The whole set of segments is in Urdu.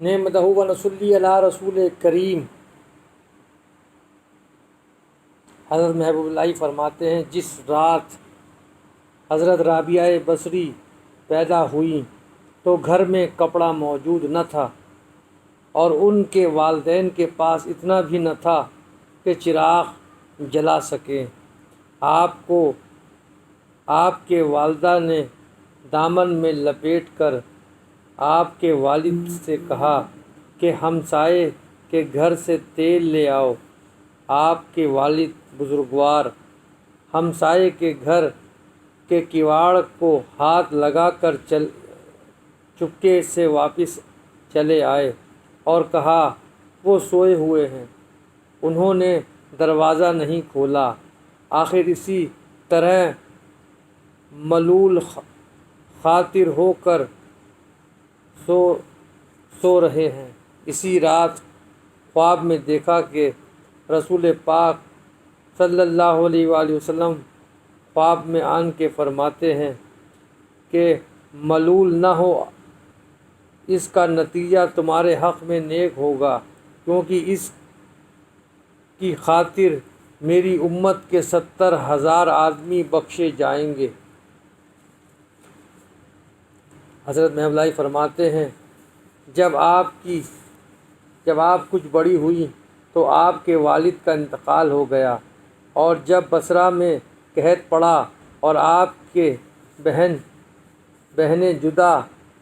نحمدہ و نصلی علی رسول کریم۔ حضرت محبوب اللہ فرماتے ہیں، جس رات حضرت رابعہ بصری پیدا ہوئی تو گھر میں کپڑا موجود نہ تھا اور ان کے والدین کے پاس اتنا بھی نہ تھا کہ چراغ جلا سکیں۔ آپ کو آپ کے والدہ نے دامن میں لپیٹ کر آپ کے والد سے کہا کہ ہمسائے کے گھر سے تیل لے آؤ۔ آپ کے والد بزرگوار ہمسائے کے گھر کے کواڑ کو ہاتھ لگا کر چپکے سے واپس چلے آئے اور کہا وہ سوئے ہوئے ہیں۔ انہوں نے دروازہ نہیں کھولا۔ آخر اسی طرح ملول خاطر ہو کر سو رہے ہیں۔ اسی رات خواب میں دیکھا کہ رسول پاک صلی اللہ علیہ وآلہ وسلم خواب میں آن کے فرماتے ہیں کہ ملول نہ ہو، اس کا نتیجہ تمہارے حق میں نیک ہوگا، کیونکہ اس کی خاطر میری امت کے 70,000 آدمی بخشے جائیں گے۔ حضرت محبوب اللہ فرماتے ہیں، جب آپ کچھ بڑی ہوئی تو آپ کے والد کا انتقال ہو گیا، اور جب بصرہ میں قحط پڑا اور آپ کے بہنیں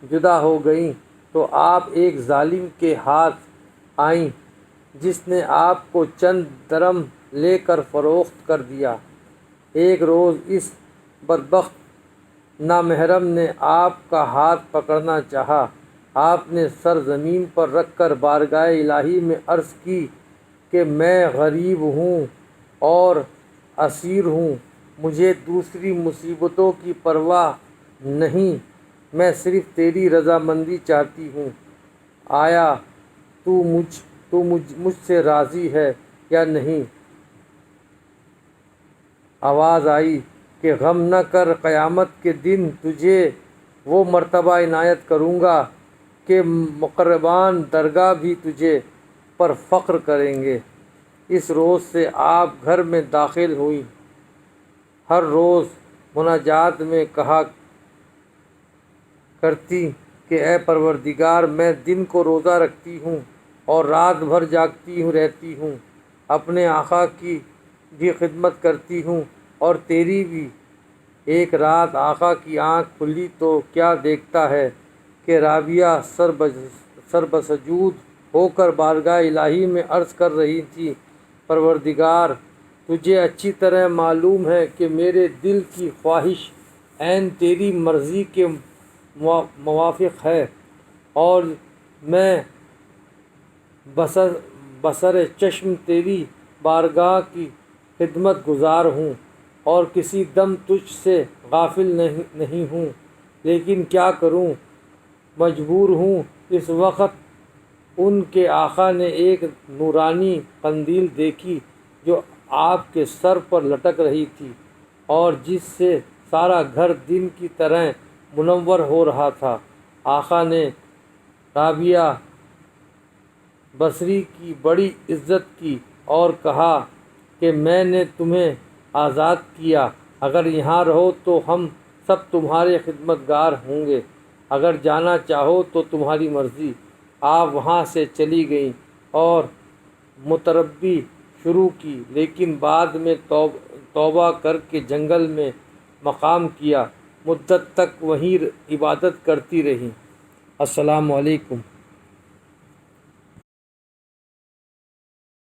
جدا ہو گئیں تو آپ ایک ظالم کے ہاتھ آئیں جس نے آپ کو چند درم لے کر فروخت کر دیا۔ ایک روز اس بدبخت نامحرم نے آپ کا ہاتھ پکڑنا چاہا۔ آپ نے سر زمین پر رکھ کر بارگاہ الہی میں عرض کی کہ میں غریب ہوں اور اسیر ہوں، مجھے دوسری مصیبتوں کی پرواہ نہیں، میں صرف تیری رضامندی چاہتی ہوں۔ آیا تو مجھ سے راضی ہے یا نہیں؟ آواز آئی کہ غم نہ کر، قیامت کے دن تجھے وہ مرتبہ عنایت کروں گا کہ مقربان درگاہ بھی تجھے پر فخر کریں گے۔ اس روز سے آپ گھر میں داخل ہوئیں۔ ہر روز مناجات میں کہا کرتی کہ اے پروردگار، میں دن کو روزہ رکھتی ہوں اور رات بھر جاگتی رہتی ہوں، اپنے آقا کی بھی خدمت کرتی ہوں اور تیری بھی۔ ایک رات آقا کی آنکھ کھلی تو کیا دیکھتا ہے کہ رابعہ سر بسجود ہو کر بارگاہ الہی میں عرض کر رہی تھی، پروردگار، تجھے اچھی طرح معلوم ہے کہ میرے دل کی خواہش عین تیری مرضی کے موافق ہے، اور میں بسر چشم تیری بارگاہ کی خدمت گزار ہوں اور کسی دم تجھ سے غافل نہیں ہوں، لیکن کیا کروں، مجبور ہوں۔ اس وقت ان کے آقا نے ایک نورانی قندیل دیکھی جو آپ کے سر پر لٹک رہی تھی اور جس سے سارا گھر دن کی طرح منور ہو رہا تھا۔ آقا نے رابعہ بصری کی بڑی عزت کی اور کہا کہ میں نے تمہیں آزاد کیا، اگر یہاں رہو تو ہم سب تمہارے خدمتگار ہوں گے، اگر جانا چاہو تو تمہاری مرضی۔ آپ وہاں سے چلی گئیں اور متربی شروع کی، لیکن بعد میں توبہ کر کے جنگل میں مقام کیا، مدت تک وہیں عبادت کرتی رہیں۔ السلام علیکم۔